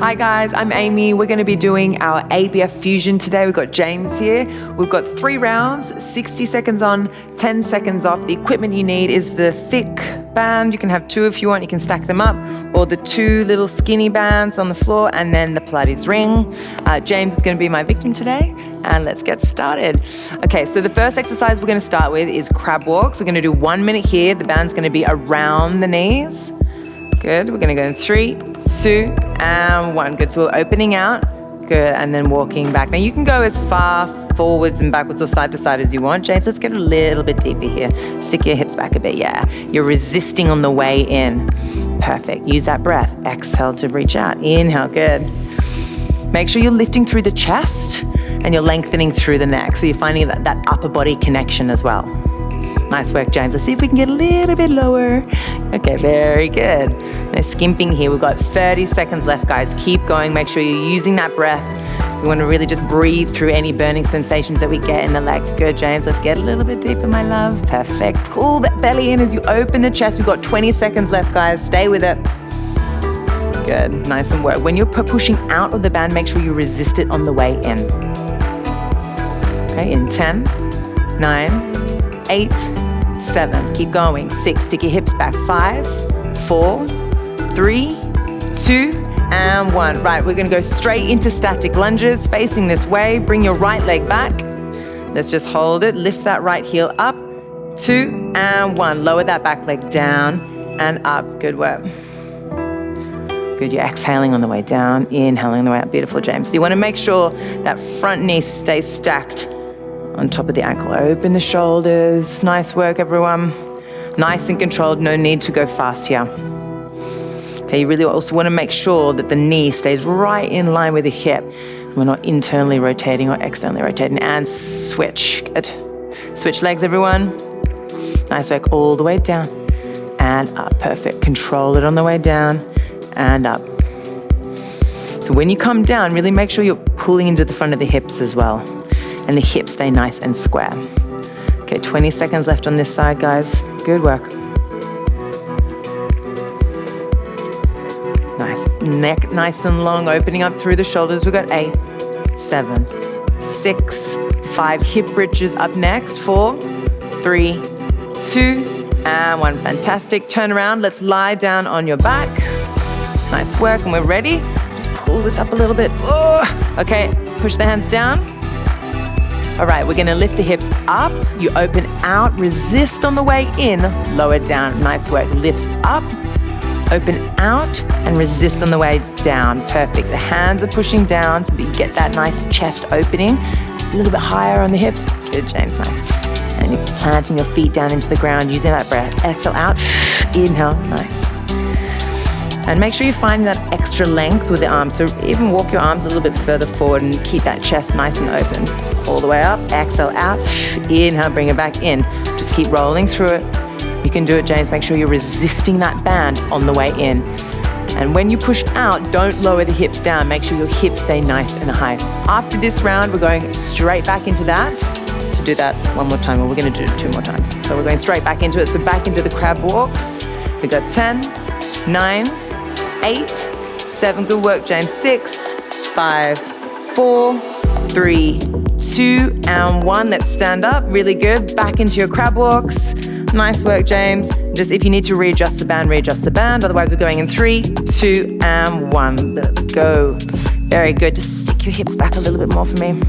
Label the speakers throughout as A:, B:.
A: Hi guys, I'm Amy. We're going to be doing our ABF fusion today. We've got James here. We've got 3 rounds, 60 seconds on, 10 seconds off. The equipment you need is the thick band. You can have 2 if you want. You can stack them up, or the 2 little skinny bands on the floor, and then the Pilates ring. James is going to be my victim today, and let's get started. Okay, so the first exercise we're going to start with is crab walks. We're going to do 1 minute here. The band's going to be around the knees. Good. We're going to go in 3, 2, and 1. Good. So we're opening out. Good. And then walking back. Now you can go as far forwards and backwards or side to side as you want. James, let's get a little bit deeper here. Stick your hips back a bit. Yeah. You're resisting on the way in. Perfect. Use that breath. Exhale to reach out. Inhale. Good. Make sure you're lifting through the chest and you're lengthening through the neck. So you're finding that upper body connection as well. Nice work, James. Let's see if we can get a little bit lower. Okay, very good. No skimping here. We've got 30 seconds left, guys. Keep going. Make sure you're using that breath. We want to really just breathe through any burning sensations that we get in the legs. Good, James. Let's get a little bit deeper, my love. Perfect. Pull that belly in as you open the chest. We've got 20 seconds left, guys. Stay with it. Good. Nice and work. When you're pushing out of the band, make sure you resist it on the way in. Okay, in 10, 9, 8, 7. Keep going. 6. Stick your hips back. 5, 4, 3, 2, and 1. Right, we're going to go straight into static lunges, facing this way. Bring your right leg back. Let's just hold it. Lift that right heel up. 2, and 1. Lower that back leg down and up. Good work. Good. You're exhaling on the way down, inhaling on the way up. Beautiful, James. So you want to make sure that front knee stays stacked on top of the ankle. Open the shoulders. Nice work, everyone. Nice and controlled. No need to go fast here. Okay, you really also want to make sure that the knee stays right in line with the hip. We're not internally rotating or externally rotating. And switch. Good. Switch legs, everyone. Nice work. All the way down and up. Perfect. Control it on the way down and up. So when you come down, really make sure you're pulling into the front of the hips as well. And the hips stay nice and square. Okay, 20 seconds left on this side, guys. Good work. Nice. Neck nice and long, opening up through the shoulders. We've got 8, 7, 6, 5. Hip bridges up next. 4, 3, 2, and 1. Fantastic. Turn around. Let's lie down on your back. Nice work. And we're ready. Just pull this up a little bit. Oh, okay, push the hands down. All right, we're gonna lift the hips up. You open out, resist on the way in, lower down. Nice work. Lift up, open out, and resist on the way down. Perfect. The hands are pushing down so that you get that nice chest opening. A little bit higher on the hips. Good, James, nice. And you're planting your feet down into the ground, using that breath. Exhale out, inhale, nice. And make sure you're finding that extra length with the arms. So even walk your arms a little bit further forward and keep that chest nice and open. All the way up, exhale out, inhale, bring it back in. Just keep rolling through it. You can do it, James. Make sure you're resisting that band on the way in. And when you push out, don't lower the hips down. Make sure your hips stay nice and high. After this round, we're going straight back into that. To do that one more time, or we're going to do it 2 more times. So we're going straight back into it. So back into the crab walks. We got 10, 9, 8, 7. Good work, James. 6, 5, 4, 3, 2, and 1. Let's stand up. Really good. Back into your crab walks. Nice work, James. Just if you need to readjust the band, readjust the band. Otherwise, we're going in 3, 2, and 1. Let's go. Very good. Just stick your hips back a little bit more for me.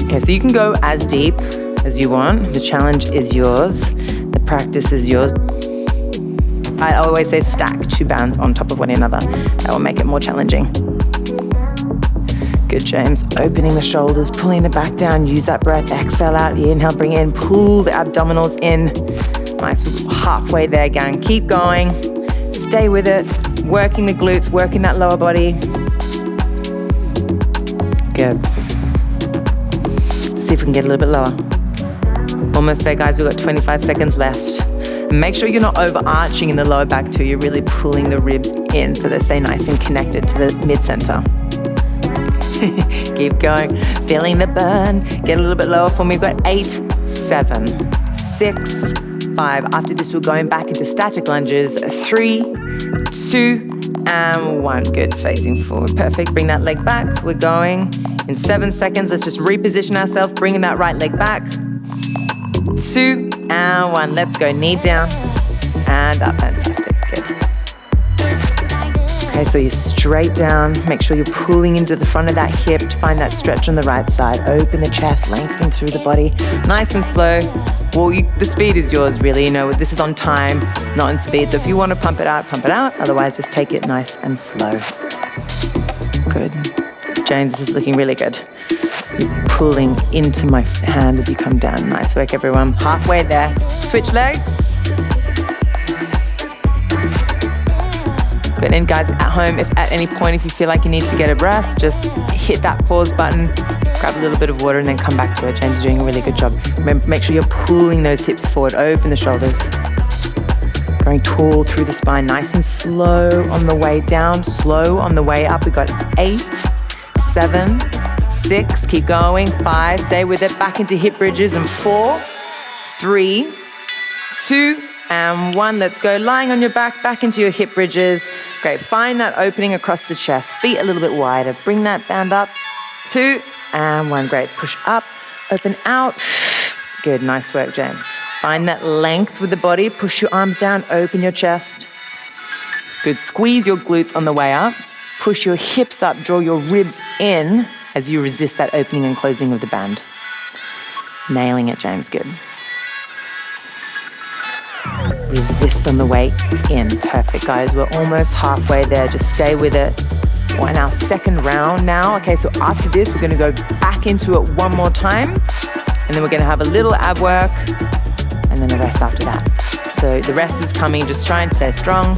A: Okay, so you can go as deep as you want. The challenge is yours. The practice is yours. I always say stack 2 bands on top of one another. That will make it more challenging. Good, James. Opening the shoulders, pulling the back down. Use that breath. Exhale out. Inhale, bring in. Pull the abdominals in. Nice. We're halfway there, gang. Keep going. Stay with it. Working the glutes, working that lower body. Good. Let's see if we can get a little bit lower. Almost there, guys. We've got 25 seconds left. And make sure you're not overarching in the lower back too. You're really pulling the ribs in so they stay nice and connected to the mid-center. Keep going. Feeling the burn. Get a little bit lower for me. We've got 8, 7, 6, 5. After this, we're going back into static lunges. 3, 2, and 1. Good, facing forward. Perfect. Bring that leg back. We're going in 7 seconds. Let's just reposition ourselves, bringing that right leg back. 2 and 1. Let's go. Knee down and up. Fantastic. Good. Okay, so you're straight down. Make sure you're pulling into the front of that hip to find that stretch on the right side. Open the chest, lengthen through the body. Nice and slow. Well, the speed is yours, really. You know, this is on time, not on speed. So if you want to pump it out, pump it out. Otherwise, just take it nice and slow. Good. James, this is looking really good. You're pulling into my hand as you come down. Nice work, everyone. Halfway there. Switch legs. Good. And guys, at home, if at any point, if you feel like you need to get a rest, just hit that pause button, grab a little bit of water, and then come back to it. James is doing a really good job. Remember, make sure you're pulling those hips forward. Open the shoulders. Going tall through the spine, nice and slow on the way down, slow on the way up. We got 8, 7, 6, keep going, 5, stay with it, back into hip bridges, and 4, 3, 2, and 1. Let's go. Lying on your back into your hip bridges. Great. Find that opening across the chest. Feet a little bit wider. Bring that band up. 2 and 1. Great. Push up, open out. Good. Nice work, James. Find that length with the body. Push your arms down, open your chest. Good. Squeeze your glutes on the way up. Push your hips up, draw your ribs in as you resist that opening and closing of the band. Nailing it, James. Good. Resist on the way in. Perfect, guys. We're almost halfway there. Just stay with it. We're in our second round now. Okay, so after this, we're going to go back into it one more time. And then we're going to have a little ab work. And then the rest after that. So the rest is coming. Just try and stay strong.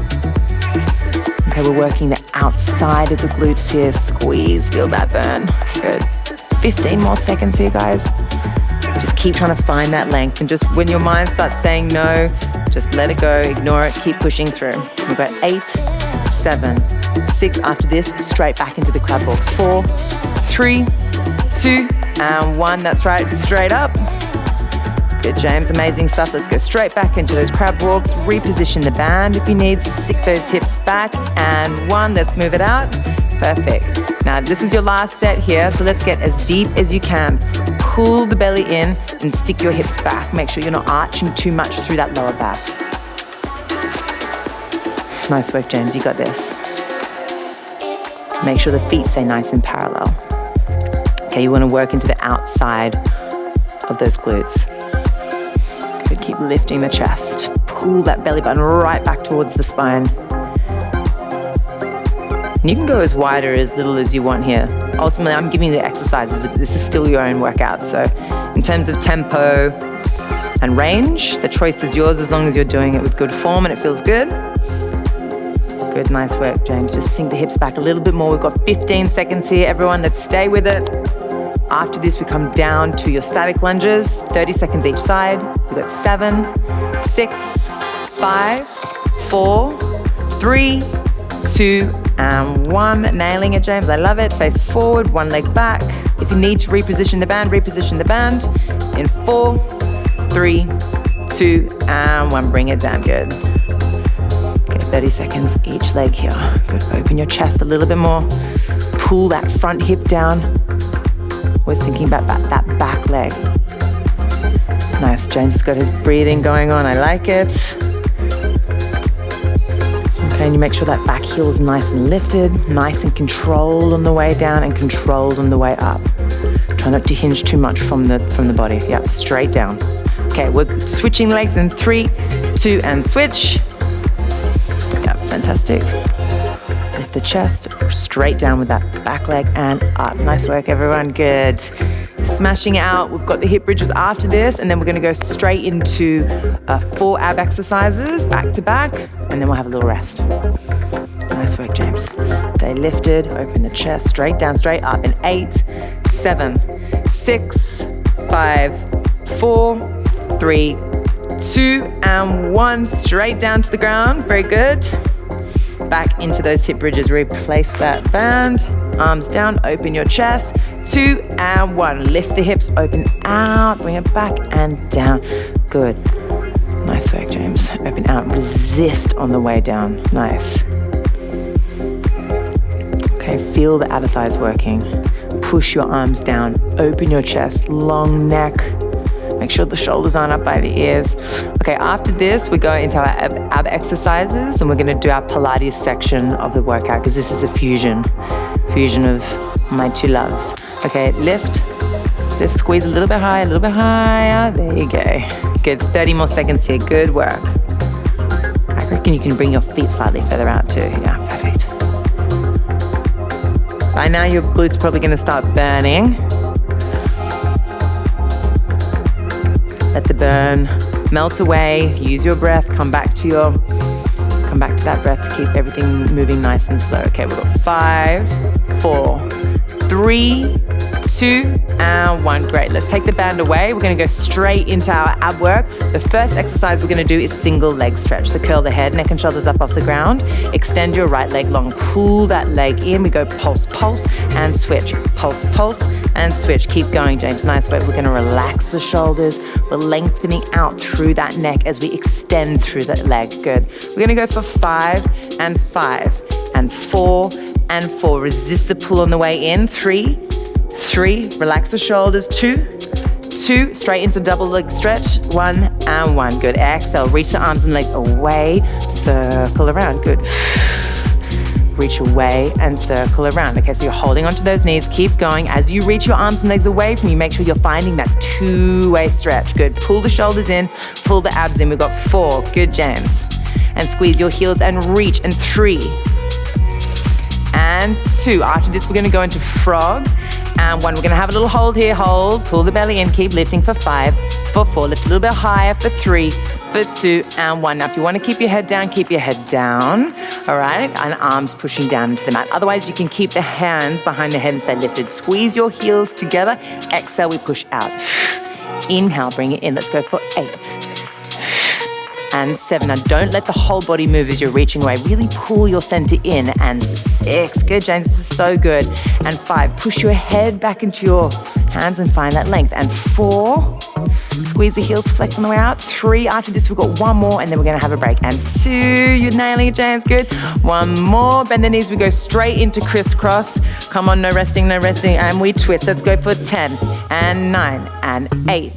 A: Okay, we're working the outside of the glutes here. Squeeze. Feel that burn. Good. 15 more seconds here, guys. Just keep trying to find that length. And just when your mind starts saying no, just let it go, ignore it, keep pushing through. We've got 8, 7, 6. After this, straight back into the crab walks. 4, 3, 2, and 1. That's right, straight up. Good, James, amazing stuff. Let's go straight back into those crab walks. Reposition the band if you need. Stick those hips back, and 1. Let's move it out. Perfect. Now, this is your last set here, so let's get as deep as you can. Pull the belly in and stick your hips back. Make sure you're not arching too much through that lower back. Nice work, James. You got this. Make sure the feet stay nice and parallel. Okay, you want to work into the outside of those glutes. Good, keep lifting the chest. Pull that belly button right back towards the spine. And you can go as wide or as little as you want here. Ultimately, I'm giving you the exercises. This is still your own workout. So in terms of tempo and range, the choice is yours as long as you're doing it with good form and it feels good. Good, nice work, James. Just sink the hips back a little bit more. We've got 15 seconds here, everyone. Let's stay with it. After this, we come down to your static lunges, 30 seconds each side. We've got 7, 6, 5, 4, 3, 2, and 1. Nailing it, James. I love it. Face forward, one leg back. If you need to reposition the band, reposition the band. In 4, 3, 2, and 1. Bring it down. Good. Okay, 30 seconds each leg here. Good. Open your chest a little bit more. Pull that front hip down. Always thinking about that back leg. Nice. James has got his breathing going on. I like it. And you make sure that back heel is nice and lifted, nice and controlled on the way down and controlled on the way up. Try not to hinge too much from the body. Yeah, straight down. Okay, we're switching legs in 3, 2, and switch. Yeah, fantastic. Lift the chest, straight down with that back leg and up. Nice work, everyone. Good. Smashing out. We've got the hip bridges after this, and then we're going to go straight into 4 ab exercises back to back, and then we'll have a little rest. Nice work, James. Stay lifted, open the chest, straight down, straight up in 8, 7, 6, 5, 4, 3, 2, and 1. Straight down to the ground. Very good. Back into those hip bridges. Replace that band. Arms down, open your chest. 2 and 1. Lift the hips, open out, bring it back and down. Good. Nice work, James. Open out, resist on the way down. Nice. Okay, feel the outer thighs working. Push your arms down, open your chest, long neck. Make sure the shoulders aren't up by the ears. Okay, after this, we go into our ab exercises, and we're gonna do our Pilates section of the workout, because this is a fusion of my two loves. Okay, lift, squeeze a little bit higher. There you go. Good, 30 more seconds here, good work. I reckon you can bring your feet slightly further out too. Yeah, perfect. By now, your glutes probably gonna start burning. Let the burn melt away. Use your breath. Come back to that breath to keep everything moving nice and slow. Okay, we've got 5, 4, 3, 2, and 1. Great. Let's take the band away. We're going to go straight into our ab work. The first exercise we're going to do is single leg stretch. So curl the head, neck and shoulders up off the ground. Extend your right leg long. Pull that leg in. We go pulse, pulse, and switch. Pulse, pulse, and switch. Keep going, James. Nice work. We're going to relax the shoulders. We're lengthening out through that neck as we extend through that leg. Good. We're going to go for 5 and 5 and 4 and 4. Resist the pull on the way in. 3, relax the shoulders. 2, straight into double leg stretch. 1 and 1. Good. Exhale, reach the arms and legs away, circle around. Good. Reach away and circle around. Okay, so you're holding onto those knees. Keep going. As you reach your arms and legs away from you, make sure you're finding that two-way stretch. Good. Pull the shoulders in, pull the abs in. We've got 4. Good, James. And squeeze your heels and reach. And 3 and 2. After this, we're going to go into frog. And 1, we're gonna have a little hold here, hold, pull the belly in, keep lifting for 5, for 4, lift a little bit higher for 3, for 2, and 1. Now, if you wanna keep your head down, all right? And arms pushing down into the mat. Otherwise, you can keep the hands behind the head and stay lifted. Squeeze your heels together. Exhale, we push out. Inhale, bring it in. Let's go for 8. And 7. Now don't let the whole body move as you're reaching away. Really pull your center in. And 6. Good, James. This is so good. And 5. Push your head back into your hands and find that length. And 4. Squeeze the heels, flex on the way out. 3. After this, we've got 1 more, and then we're going to have a break. And 2. You're nailing it, James. Good. 1 more. Bend the knees. We go straight into crisscross. Come on, no resting. And we twist. Let's go for 10 and 9 and 8,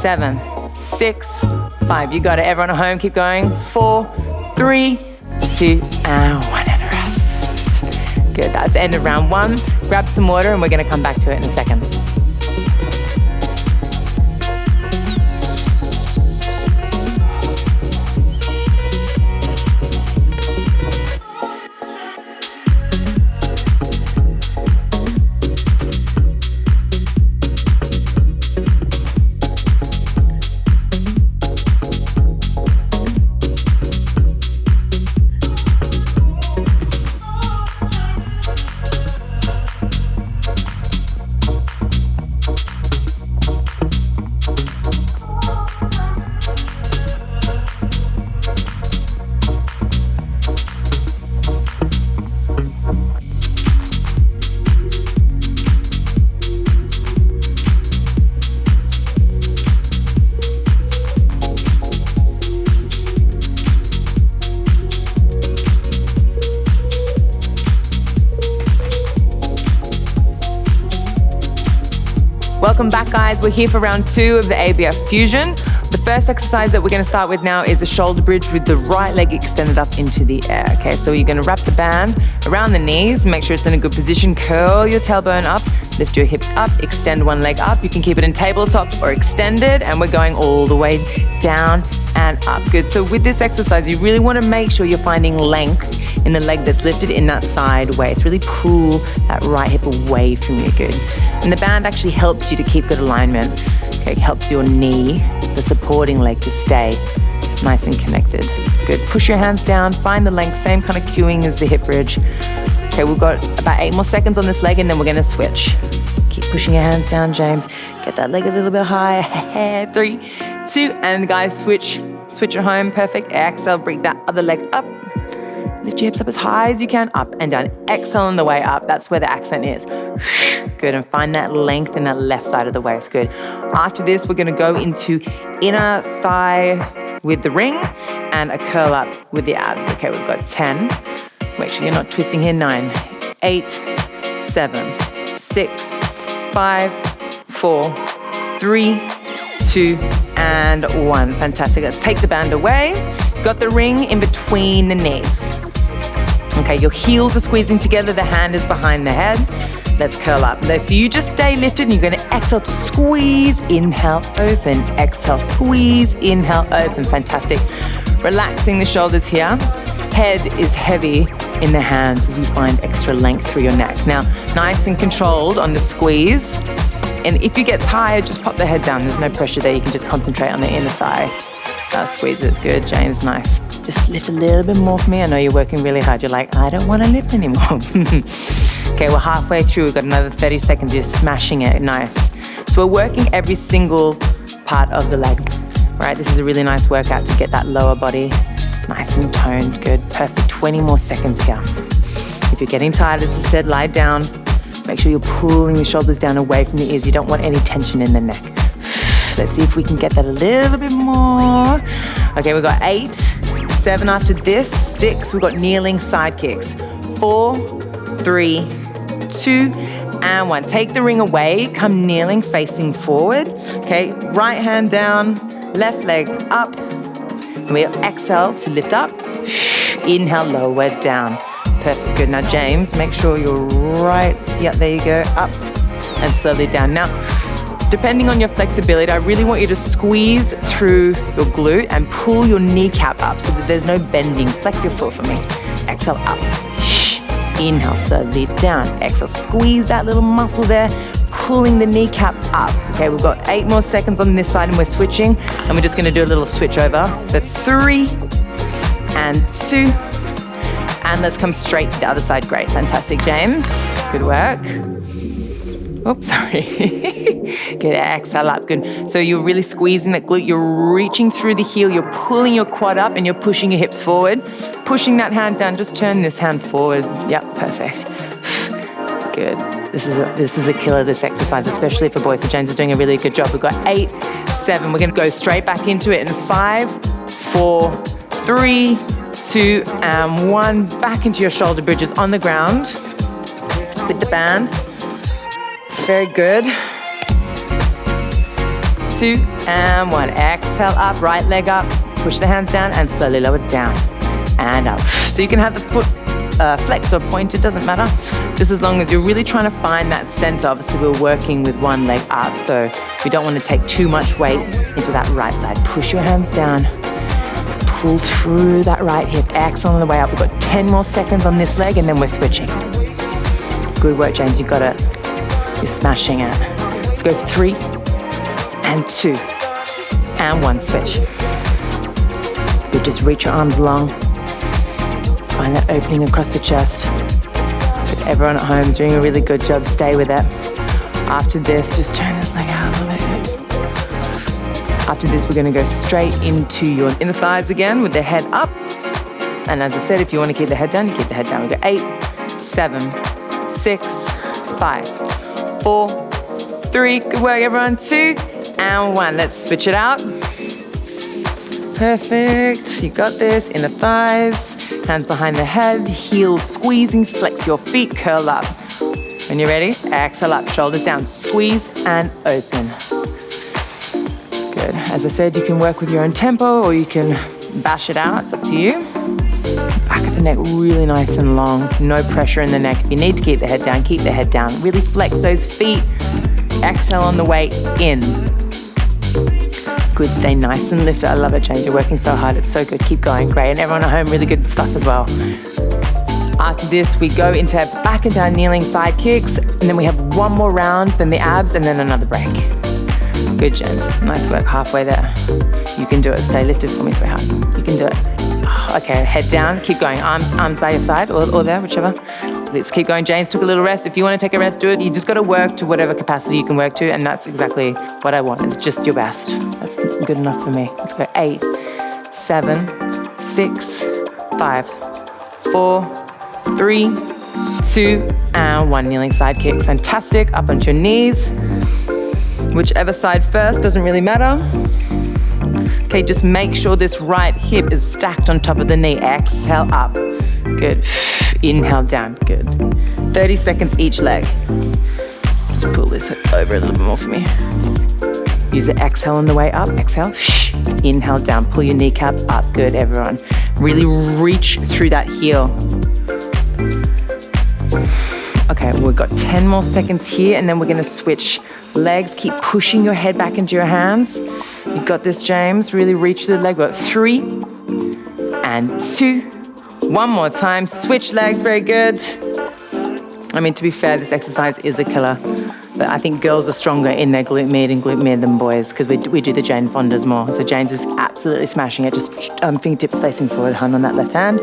A: 7, 6, 5. You got it. Everyone at home, keep going. 4, 3, 2, and 1, and rest. Good. That's the end of round 1. Grab some water, and we're going to come back to it in a second. Welcome back, guys. We're here for round 2 of the ABF Fusion. The first exercise that we're going to start with now is a shoulder bridge with the right leg extended up into the air. Okay, so you're going to wrap the band around the knees, make sure it's in a good position, curl your tailbone up, lift your hips up, extend one leg up. You can keep it in tabletop or extended, and we're going all the way down and up. Good. So with this exercise, you really want to make sure you're finding length in the leg that's lifted in that side waist. Really pull that right hip away from you. Good. And the band actually helps you to keep good alignment. Okay, helps your knee, the supporting leg, to stay nice and connected. Good. Push your hands down, find the length, same kind of cueing as the hip bridge. Okay, we've got about 8 more seconds on this leg, and then we're gonna switch. Keep pushing your hands down, James. Get that leg a little bit higher. 3, 2, and guys, switch at home. Perfect. Exhale, bring that other leg up. Lift your hips up as high as you can, up and down. Exhale on the way up. That's where the accent is. Good, and find that length in that left side of the waist. Good. After this, we're gonna go into inner thigh with the ring and a curl up with the abs. Okay, we've got 10. Make sure you're not twisting here. 9 8, 7, 6, 5, 4, 3, 2, and 1. Fantastic. Let's take the band away. Got the ring in between the knees. Okay, your heels are squeezing together. The hand is behind the head. Let's curl up. So you just stay lifted and you're going to exhale to squeeze, inhale, open, exhale, squeeze, inhale, open. Fantastic. Relaxing the shoulders here. Head is heavy in the hands as you find extra length through your neck. Now, nice and controlled on the squeeze. And if you get tired, just pop the head down. There's no pressure there. You can just concentrate on the inner thigh. Squeeze it. Good, James. Nice. Just lift a little bit more for me. I know you're working really hard. You're like, I don't want to lift anymore. Okay, we're halfway through. We've got another 30 seconds. You're smashing it. Nice. So we're working every single part of the leg. Right? This is a really nice workout to get that lower body nice and toned. Good. Perfect. 20 more seconds here. If you're getting tired, as I said, lie down. Make sure you're pulling the shoulders down away from the ears. You don't want any tension in the neck. Let's see if we can get that a little bit more. Okay, we've got 8, 7 after this, 6. We've got kneeling side kicks. 4, 3, 2, and 1. Take the ring away. Come kneeling, facing forward. Okay, right hand down, left leg up. And we'll exhale to lift up. Inhale, lower down. Perfect, good. Now, James, make sure you're right. Yeah, there you go. Up and slowly down. Now, depending on your flexibility, I really want you to squeeze through your glute and pull your kneecap up so that there's no bending. Flex your foot for me. Exhale, up. Inhale, slowly down. Exhale, squeeze that little muscle there, pulling the kneecap up. Okay, we've got 8 more seconds on this side and we're switching. And we're just gonna do a little switch over for 3 and 2. And let's come straight to the other side. Great, fantastic, James. Good work. Oops, sorry. Good, exhale up, good. So you're really squeezing that glute. You're reaching through the heel. You're pulling your quad up and you're pushing your hips forward. Pushing that hand down. Just turn this hand forward. Yep, perfect. Good. This is a killer, this exercise, especially for boys. So James is doing a really good job. We've got 8, 7. We're going to go straight back into it in 5, 4, 3, 2, and 1. Back into your shoulder bridges on the ground with the band. Very good. 2 and 1. Exhale up, right leg up. Push the hands down and slowly lower it down and up. So you can have the foot flex or pointed, doesn't matter. Just as long as you're really trying to find that center. Obviously, we're working with one leg up, so we don't want to take too much weight into that right side. Push your hands down. Pull through that right hip. Exhale on the way up. We've got 10 more seconds on this leg and then we're switching. Good work, James. You got it. You're smashing it. Let's go for 3 and 2 and 1. Switch. Good. Just reach your arms long. Find that opening across the chest. Good. Everyone at home is doing a really good job. Stay with it. After this, just turn this leg out a little bit. After this, we're going to go straight into your inner thighs again with the head up. And as I said, if you want to keep the head down, you keep the head down. We go 8, 7, 6, 5, 4, 3. Good work, everyone. 2 and 1. Let's switch it out. Perfect. You got this. Inner thighs. Hands behind the head. Heels squeezing. Flex your feet. Curl up. When you're ready, exhale up. Shoulders down. Squeeze and open. Good. As I said, you can work with your own tempo or you can bash it out. It's up to you. Back of the neck really nice and long. No pressure in the neck. If you need to keep the head down, keep the head down. Really flex those feet. Exhale on the way in. Good. Stay nice and lifted. I love it, James. You're working so hard. It's so good. Keep going. Great. And everyone at home, really good stuff as well. After this, we go into back and down kneeling side kicks. And then we have one more round, then the abs, and then another break. Good, James. Nice work halfway there. You can do it. Stay lifted for me, sweetheart. You can do it. Okay, head down. Keep going. Arms by your side or there, whichever. Let's keep going. James took a little rest. If you want to take a rest, do it. You just got to work to whatever capacity you can work to, and that's exactly what I want. It's just your best. That's good enough for me. Let's go. 8, 7, 6, 5, 4, 3, 2, and 1. Kneeling side kicks. Fantastic. Up onto your knees. Whichever side first, doesn't really matter. Okay, just make sure this right hip is stacked on top of the knee. Exhale up. Good. Inhale down, good. 30 seconds each leg. Just pull this over a little bit more for me. Use the exhale on the way up, exhale. Inhale down, pull your kneecap up, good everyone. Really reach through that heel. Okay, we've got 10 more seconds here and then we're gonna switch legs. Keep pushing your head back into your hands. You got this, James. Really reach through the leg. We've got 3 and 2. One more time, switch legs, very good. I mean, to be fair, this exercise is a killer, but I think girls are stronger in their glute med and glute med than boys because we do the Jane Fondas more. So James is absolutely smashing it. Just fingertips facing forward, hun, on that left hand.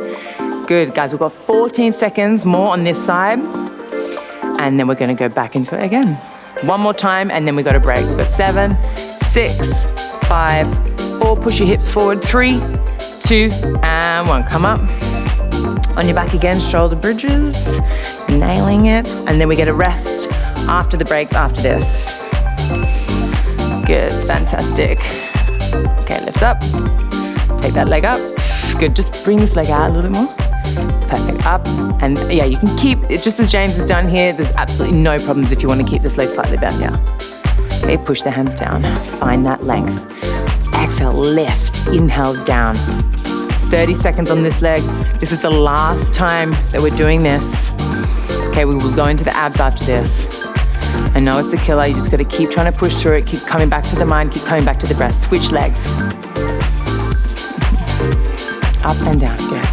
A: Good, guys, we've got 14 seconds more on this side. And then we're gonna go back into it again. One more time, and then we got a break. We've got 7, 6, 5, 4, push your hips forward, 3, 2, and 1. Come up. On your back again, shoulder bridges, nailing it. And then we get a rest after the breaks after this. Good, fantastic. Okay, lift up. Take that leg up. Good, just bring this leg out a little bit more. Perfect, up. And yeah, you can keep it just as James has done here. There's absolutely no problems if you want to keep this leg slightly bent, yeah. Okay, push the hands down. Find that length. Exhale, lift, inhale, down. 30 seconds on this leg. This is the last time that we're doing this. Okay, we will go into the abs after this. I know it's a killer. You just got to keep trying to push through it. Keep coming back to the mind. Keep coming back to the breast. Switch legs. Up and down, good.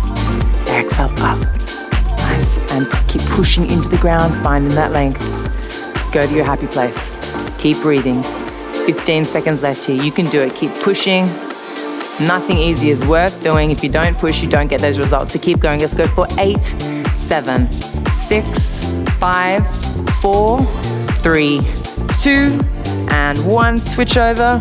A: Exhale, up. Nice. And keep pushing into the ground, finding that length. Go to your happy place. Keep breathing. 15 seconds left here. You can do it. Keep pushing. Nothing easy is worth doing. If you don't push, you don't get those results. So keep going. Let's go for 8, 7, 6, 5, 4, 3, 2, and 1. Switch over.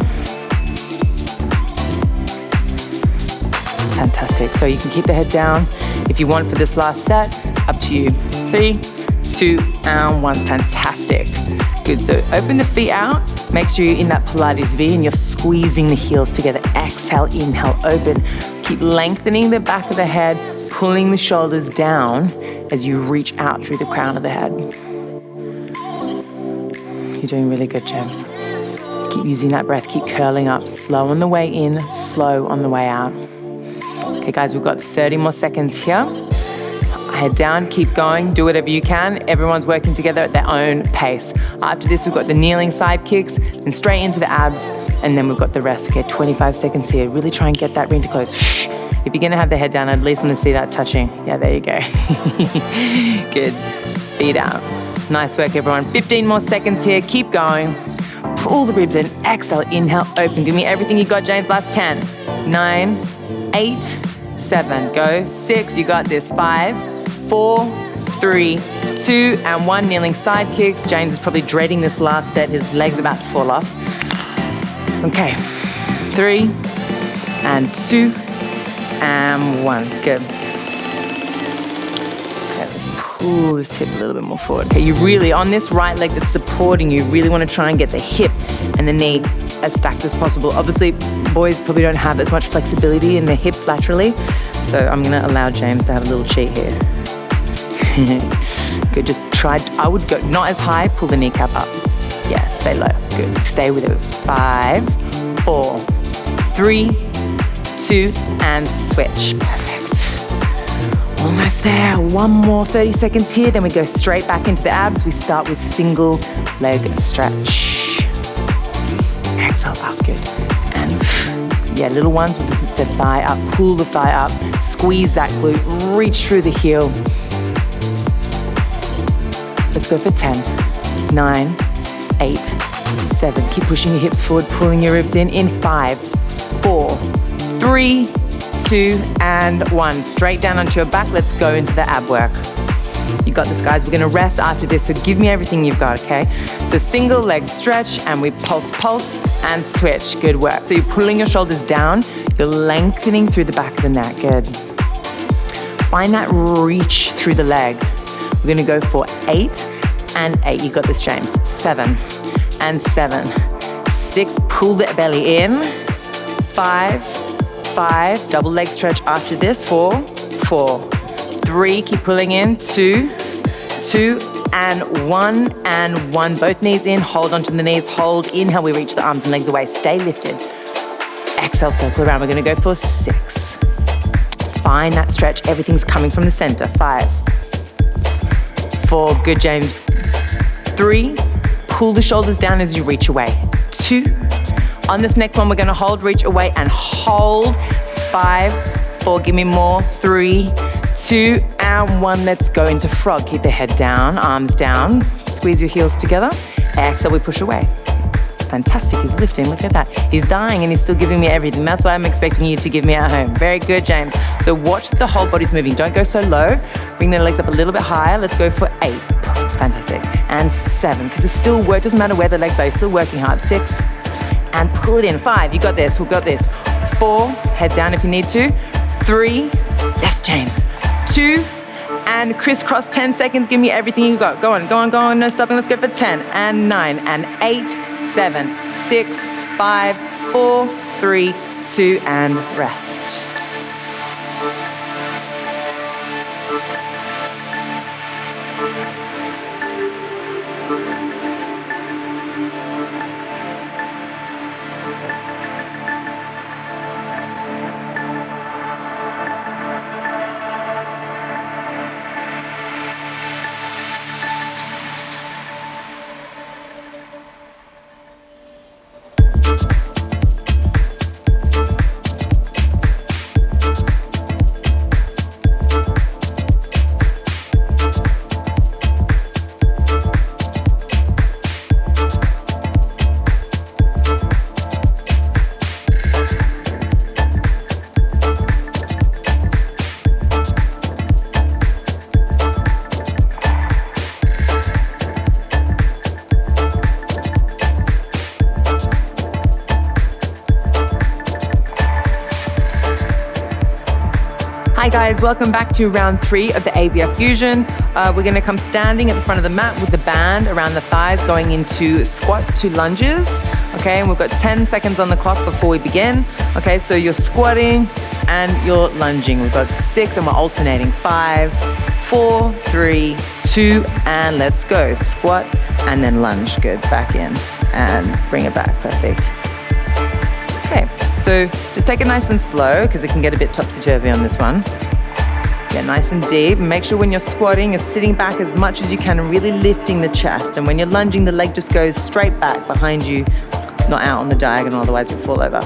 A: Fantastic. So you can keep the head down. If you want for this last set, up to you. 3, 2, and 1. Fantastic. Good. So open the feet out. Make sure you're in that Pilates V and you're squeezing the heels together. Exhale, inhale, open. Keep lengthening the back of the head, pulling the shoulders down as you reach out through the crown of the head. You're doing really good, James. Keep using that breath. Keep curling up. Slow on the way in, slow on the way out. Okay, guys, we've got 30 more seconds here. Head down, keep going, do whatever you can. Everyone's working together at their own pace. After this, we've got the kneeling side kicks, and straight into the abs, and then we've got the rest. Okay, 25 seconds here. Really try and get that ring to close. Shh. If you're gonna have the head down, I'd at least want to see that touching. Yeah, there you go. Good. Feet out. Nice work, everyone. 15 more seconds here. Keep going. Pull the ribs in. Exhale, inhale, open. Give me everything you got, James. Last 10, 9, 8, 7. Go. 6. You got this. 5, 4, 3, 2, and 1. Kneeling side kicks. James is probably dreading this last set. His leg's about to fall off. Okay. 3, and 2, and 1. Good. Okay, let's pull this hip a little bit more forward. Okay, you really, on this right leg that's supporting you, really want to try and get the hip and the knee as stacked as possible. Obviously, boys probably don't have as much flexibility in their hips laterally, so I'm going to allow James to have a little cheat here. Good, just try, I would go not as high, pull the kneecap up. Yeah, stay low. Good, stay with it. 5, 4, 3, 2, and switch. Perfect. Almost there. One more 30 seconds here, then we go straight back into the abs. We start with single leg stretch. Exhale up, good. And yeah, little ones with the thigh up, pull the thigh up, squeeze that glute, reach through the heel. Let's go for 10, 9, 8, 7. Keep pushing your hips forward, pulling your ribs in 5, 4, 3, 2, and 1. Straight down onto your back. Let's go into the ab work. You got this, guys. We're going to rest after this, so give me everything you've got, okay? So single leg stretch, and we pulse, pulse, and switch. Good work. So you're pulling your shoulders down. You're lengthening through the back of the neck. Good. Find that reach through the leg. We're going to go for 8 and 8. You got this, James. 7 and 7. 6. Pull the belly in. 5, 5. Double leg stretch after this. 4, 4, 3, 3, keep pulling in, 2, 2, and 1, and 1. Both knees in, hold onto the knees, hold. Inhale, we reach the arms and legs away, stay lifted. Exhale, circle around. We're gonna go for 6. Find that stretch, everything's coming from the center. 5, 4, good, James. 3, pull the shoulders down as you reach away. 2, on this next one, we're gonna hold, reach away, and hold. 5, 4, give me more. 3, 2, and 1. Let's go into frog. Keep the head down, arms down. Squeeze your heels together. Exhale, we push away. Fantastic, he's lifting, look at that. He's dying and he's still giving me everything. That's what I'm expecting you to give me at home. Very good, James. So watch the whole body's moving. Don't go so low. Bring the legs up a little bit higher. Let's go for 8. Fantastic. And 7, because it's still work. Doesn't matter where the legs are, you're still working hard. 6, and pull it in. 5, you got this, we've got this. 4, head down if you need to. 3, yes, James. 2, and crisscross, 10 seconds. Give me everything you got. Go on, go on, go on. No stopping. Let's go for 10, and 9, and 8, 7, 6, 5, 4, 3, 2, and rest. Hi guys, welcome back to round 3 of the ABF Fusion. We're gonna come standing at the front of the mat with the band around the thighs, going into squat to lunges. Okay, and we've got 10 seconds on the clock before we begin. Okay, so you're squatting and you're lunging. We've got 6 and we're alternating. 5, 4, 3, 2, and let's go. Squat and then lunge. Good, back in and bring it back, perfect. Okay, so just take it nice and slow because it can get a bit topsy-turvy on this one. Get nice and deep. Make sure when you're squatting, you're sitting back as much as you can and really lifting the chest. And when you're lunging, the leg just goes straight back behind you, not out on the diagonal, otherwise you'll fall over.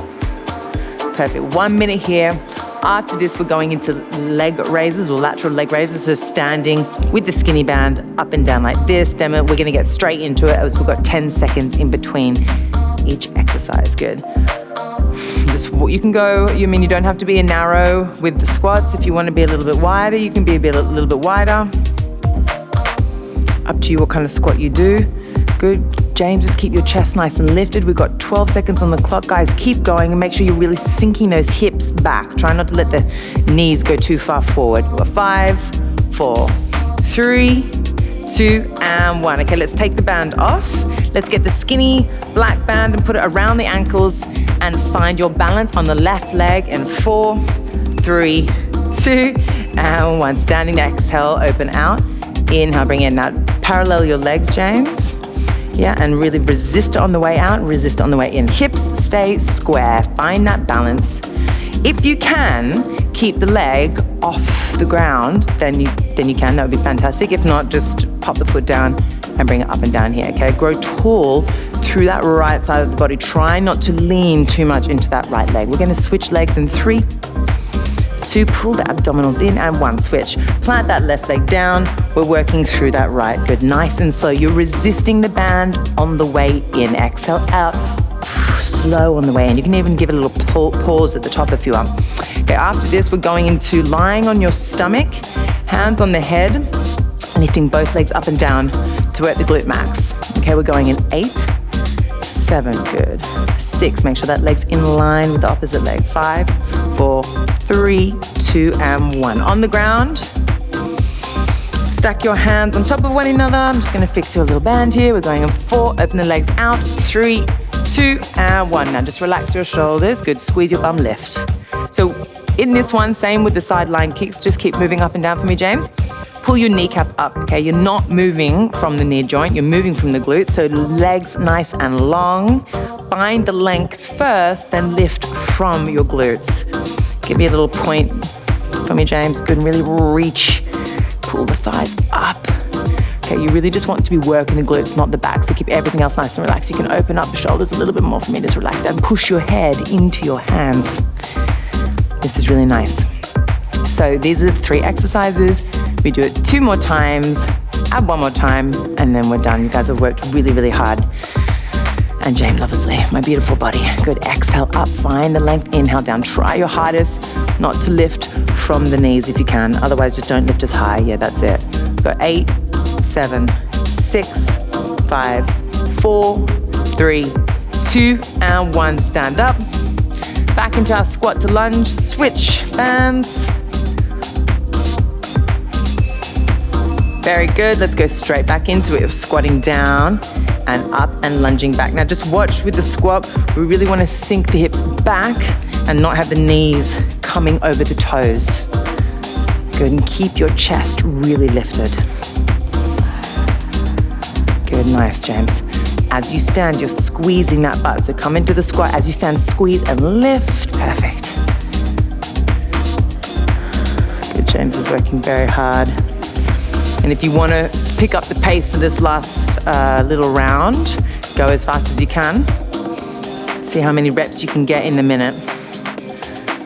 A: Perfect, 1 minute here. After this, we're going into leg raises or lateral leg raises. So standing with the skinny band up and down like this. Then we're gonna get straight into it as we've got 10 seconds in between each exercise. Good. You can go, you don't have to be narrow with the squats. If you want to be a little bit wider, you can be a little bit wider. Up to you what kind of squat you do. Good, James, just keep your chest nice and lifted. We've got 12 seconds on the clock, guys. Keep going and make sure you're really sinking those hips back. Try not to let the knees go too far forward. We've got 5, 4, 3, 2, and 1. Okay, let's take the band off. Let's get the skinny black band and put it around the ankles and find your balance on the left leg. And 4, 3, 2, and 1. Standing, exhale, open out. Inhale, bring in. Now parallel your legs, James. Yeah, and really resist on the way out, resist on the way in. Hips stay square, find that balance. If you can, keep the leg off the ground, then you can, that would be fantastic. If not, just pop the foot down and bring it up and down here, okay? Grow tall through that right side of the body. Try not to lean too much into that right leg. We're gonna switch legs in 3, 2, pull the abdominals in, and 1, switch. Plant that left leg down. We're working through that right. Good, nice and slow. You're resisting the band on the way in. Exhale out, slow on the way in. You can even give it a little pause at the top if you want. Okay, after this, we're going into lying on your stomach, hands on the head, lifting both legs up and down to work the glute max. Okay, we're going in 8, 7, good. 6, make sure that leg's in line with the opposite leg. 5, 4, 3, 2, and 1. On the ground, stack your hands on top of one another. I'm just gonna fix you a little band here. We're going in 4, open the legs out. 3, 2, and 1. Now just relax your shoulders. Good, squeeze your bum, lift. So In this one, same with the sideline kicks. Just keep moving up and down for me, James. Pull your kneecap up, okay? You're not moving from the knee joint, you're moving from the glute. So legs nice and long. Find the length first, then lift from your glutes. Give me a little point for me, James. Good, and really reach. Pull the thighs up. Okay, you really just want to be working the glutes, not the back. So keep everything else nice and relaxed. You can open up the shoulders a little bit more for me. Just relax and push your head into your hands. This is really nice. So these are the 3 exercises. We do it 2 more times, add 1 more time, and then we're done. You guys have worked really, really hard. And James, obviously, my beautiful body. Good, exhale up, find the length, inhale down. Try your hardest not to lift from the knees if you can. Otherwise, just don't lift as high. Yeah, that's it. Go 8, 7, 6, 5, 4, 3, 2, and 1. Stand up. Back into our squat to lunge. Switch bands. Very good. Let's go straight back into it. Squatting down and up and lunging back. Now just watch with the squat. We really want to sink the hips back and not have the knees coming over the toes. Good, and keep your chest really lifted. Good, nice, James. As you stand, you're squeezing that butt. So come into the squat. As you stand, squeeze and lift. Perfect. Good, James is working very hard. And if you want to pick up the pace for this last little round, go as fast as you can. See how many reps you can get in a minute.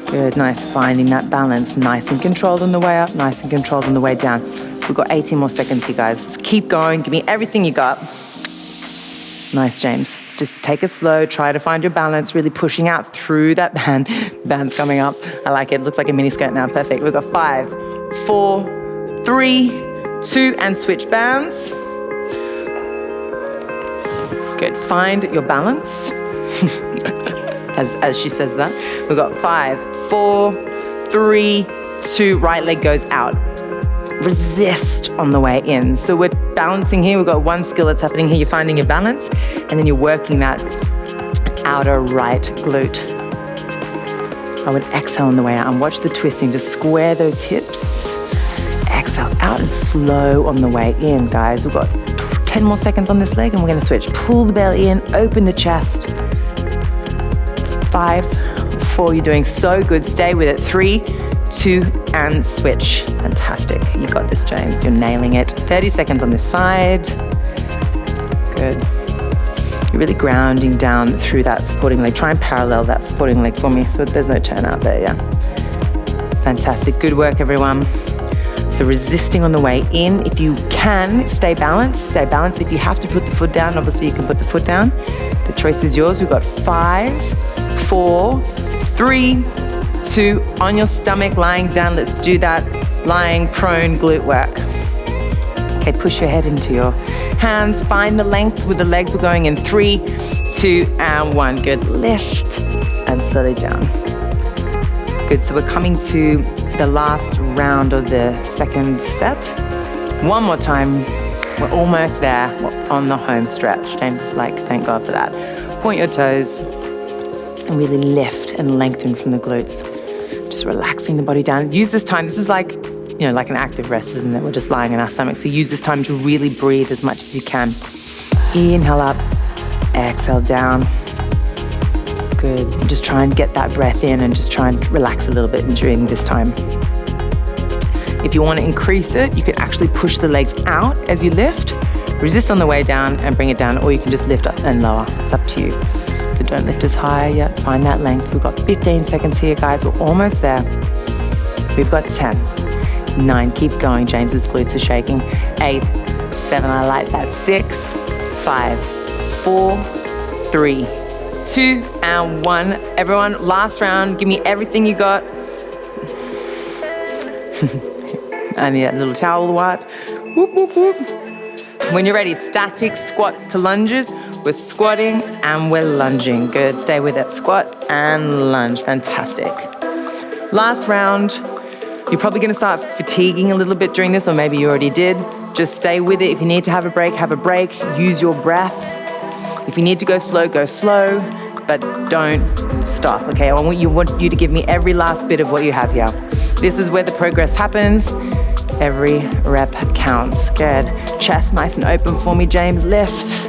A: Good, nice, finding that balance. Nice and controlled on the way up, nice and controlled on the way down. We've got 18 more seconds here, guys. Just keep going, give me everything you got. Nice, James. Just take it slow, try to find your balance, really pushing out through that band. The band's coming up. I like it, looks like a mini skirt now, perfect. We've got 5, 4, 3, 2, and switch bands. Good, find your balance. as she says that. We've got 5, 4, 3, 2, right leg goes out. Resist on the way in. So we're balancing here. We've got 1 skill that's happening here. You're finding your balance, and then you're working that outer right glute. I would exhale on the way out and watch the twisting. Just square those hips. Exhale out and slow on the way in, guys. We've got 10 more seconds on this leg, and we're going to switch. Pull the belly in, open the chest. 5, 4, you're doing so good. Stay with it. 3, 2, and switch. Fantastic. You got this, James. You're nailing it. 30 seconds on this side. Good. You're really grounding down through that supporting leg. Try and parallel that supporting leg for me so there's no turn out there, yeah. Fantastic. Good work, everyone. So resisting on the way in. If you can, stay balanced. Stay balanced. If you have to put the foot down, obviously you can put the foot down. The choice is yours. We've got 5, 4, 3, 2, on your stomach, lying down. Let's do that lying prone glute work. Okay, push your head into your hands. Find the length with the legs. We're going in 3, 2, and 1. Good, lift and slowly down. Good, so we're coming to the last round of the second set. 1 more time. We're almost there. We're on the home stretch. James is like, thank God for that. Point your toes and really lift and lengthen from the glutes. Just relaxing the body down. Use this time. This is like, you know, like an active rest, isn't it? We're just lying on our stomach. So use this time to really breathe as much as you can. Inhale up, exhale down. Good. Just try and get that breath in and just try and relax a little bit during this time. If you want to increase it, you can actually push the legs out as you lift. Resist on the way down and bring it down, or you can just lift up and lower. It's up to you. So don't lift as high yet. Find that length. We've got 15 seconds here, guys. We're almost there. We've got 10, 9. Keep going. James's glutes are shaking. 8, 7. I like that. 6, 5, 4, 3, 2, and 1. Everyone, last round. Give me everything you got. I need a little towel wipe. Whoop, whoop, whoop. When you're ready, static squats to lunges. We're squatting and we're lunging. Good, stay with it. Squat and lunge, fantastic. Last round, you're probably gonna start fatiguing a little bit during this, or maybe you already did. Just stay with it. If you need to have a break, use your breath. If you need to go slow, but don't stop, okay? I want you to give me every last bit of what you have here. This is where the progress happens. Every rep counts. Good. Chest nice and open for me, James. Lift.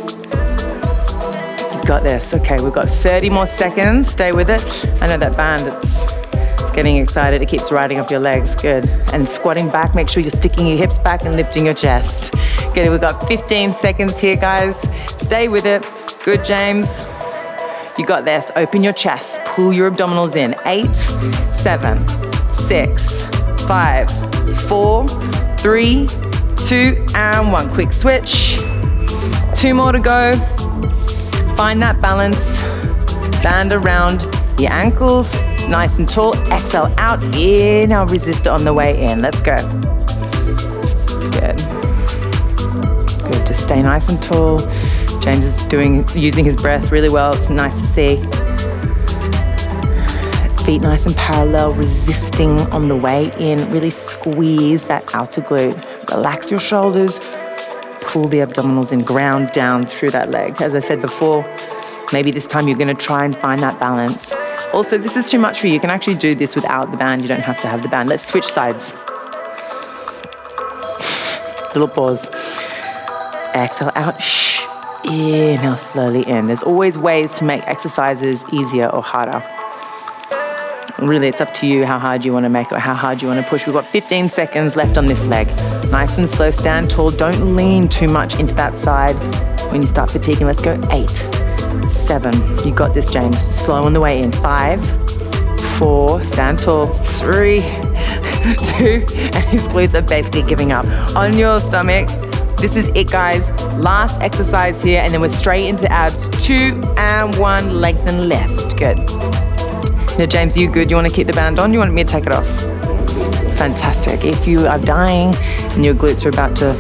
A: You got this. Okay, we've got 30 more seconds. Stay with it. I know that band, it's getting excited. It keeps riding up your legs. Good. And squatting back, make sure you're sticking your hips back and lifting your chest. Good, we've got 15 seconds here, guys. Stay with it. Good, James. You got this. Open your chest. Pull your abdominals in. 8, 7, 6, 5, 4, 3, 2, and 1. Quick switch. 2 more to go. Find that balance. Band around your ankles. Nice and tall. Exhale out. Inhale, resist it on the way in. Let's go. Good. Good. Just stay nice and tall. James is using his breath really well. It's nice to see. Feet nice and parallel, resisting on the way in. Really squeeze that outer glute. Relax your shoulders. Pull the abdominals in, ground down through that leg. As I said before, maybe this time you're going to try and find that balance. Also, this is too much for you. You can actually do this without the band. You don't have to have the band. Let's switch sides. Little pause. Exhale out. Shh. Inhale slowly in. There's always ways to make exercises easier or harder. Really, it's up to you how hard you want to make it or how hard you want to push. We've got 15 seconds left on this leg. Nice and slow, stand tall. Don't lean too much into that side when you start fatiguing. Let's go. 8, 7. You got this, James. Slow on the way in. 5, 4, stand tall. 3, 2, and his glutes are basically giving up. On your stomach. This is it, guys. Last exercise here, and then we're straight into abs. 2 and 1, lengthen lift. Good. Now, James, you good? You want to keep the band on? You want me to take it off? Fantastic. If you are dying and your glutes are about to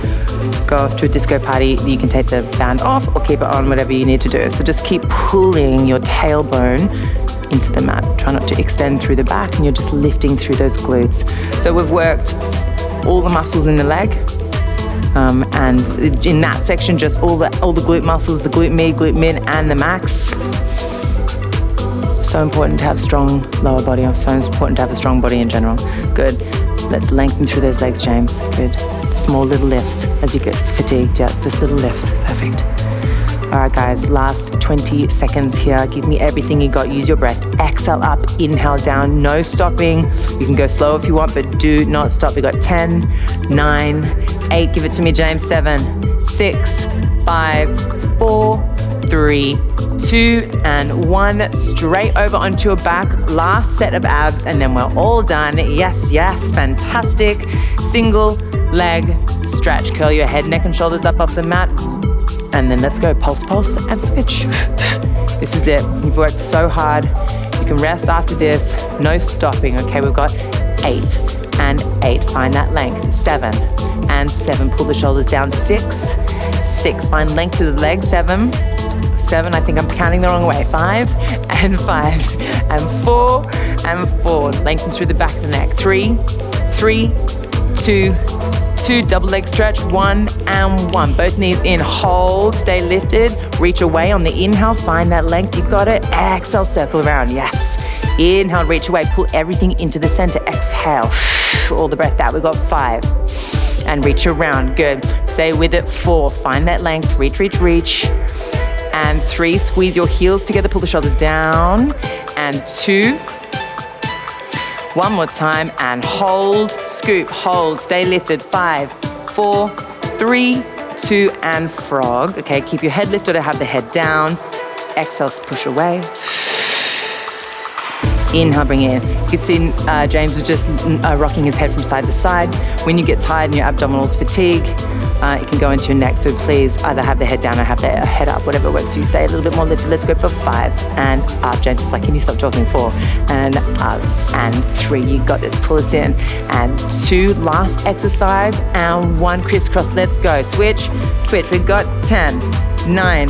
A: go off to a disco party, you can take the band off or keep it on, whatever you need to do. So just keep pulling your tailbone into the mat. Try not to extend through the back, and you're just lifting through those glutes. So we've worked all the muscles in the leg. And in that section, just all the glute muscles, the glute med, glute mid, and the max. So important to have strong lower body, or so important to have a strong body in general. Good. Let's lengthen through those legs, James. Good. Small little lifts as you get fatigued. Yeah, just little lifts. Perfect. All right, guys, last 20 seconds here. Give me everything you got. Use your breath. Exhale up, inhale down. No stopping. You can go slow if you want, but do not stop. We got 10, 9, 8. Give it to me, James. 7, 6, 5, 4, 3, 2, and 1. Straight over onto your back. Last set of abs, and then we're all done. Yes, yes, fantastic. Single leg stretch. Curl your head, neck, and shoulders up off the mat. And then let's go. Pulse, pulse, and switch. This is it. You've worked so hard. You can rest after this. No stopping. Okay, we've got 8 and 8. Find that length. 7 and 7. Pull the shoulders down. 6, 6. Find length to the leg. 7, 7. I think I'm counting the wrong way. 5 and 5 and 4 and 4. Lengthen through the back of the neck. 3, 3, 2, 2. Double leg stretch. 1 and 1. Both knees in. Hold. Stay lifted. Reach away on the inhale. Find that length. You got it. Exhale. Circle around. Yes. Inhale. Reach away. Pull everything into the center. Exhale. All the breath out. We've got 5. And reach around. Good. Stay with it. 4. Find that length. Reach, reach, reach. And 3. Squeeze your heels together. Pull the shoulders down. And 2. One more time, and hold, scoop, hold, stay lifted. 5, 4, 3, 2, and frog. Okay, keep your head lifted or have the head down. Exhale, push away. Inhale, bring it in. You can see James was just rocking his head from side to side. When you get tired and your abdominals fatigue, it can go into your neck. So please either have the head down or have the head up, whatever works for you. Stay a little bit more lifted. Let's go for 5 and up. James is like, can you stop talking? 4 and up and 3. You got this. Pull us in. And 2. Last exercise and 1. Crisscross. Let's go. Switch, switch. We've got 10, 9,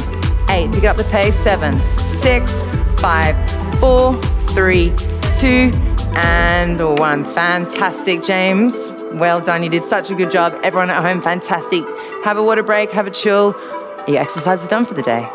A: 8. Pick up the pace. 7, 6, 5, 4, 3, 2, and 1. Fantastic, James. Well done. You did such a good job. Everyone at home, fantastic. Have a water break, have a chill. Your exercise is done for the day.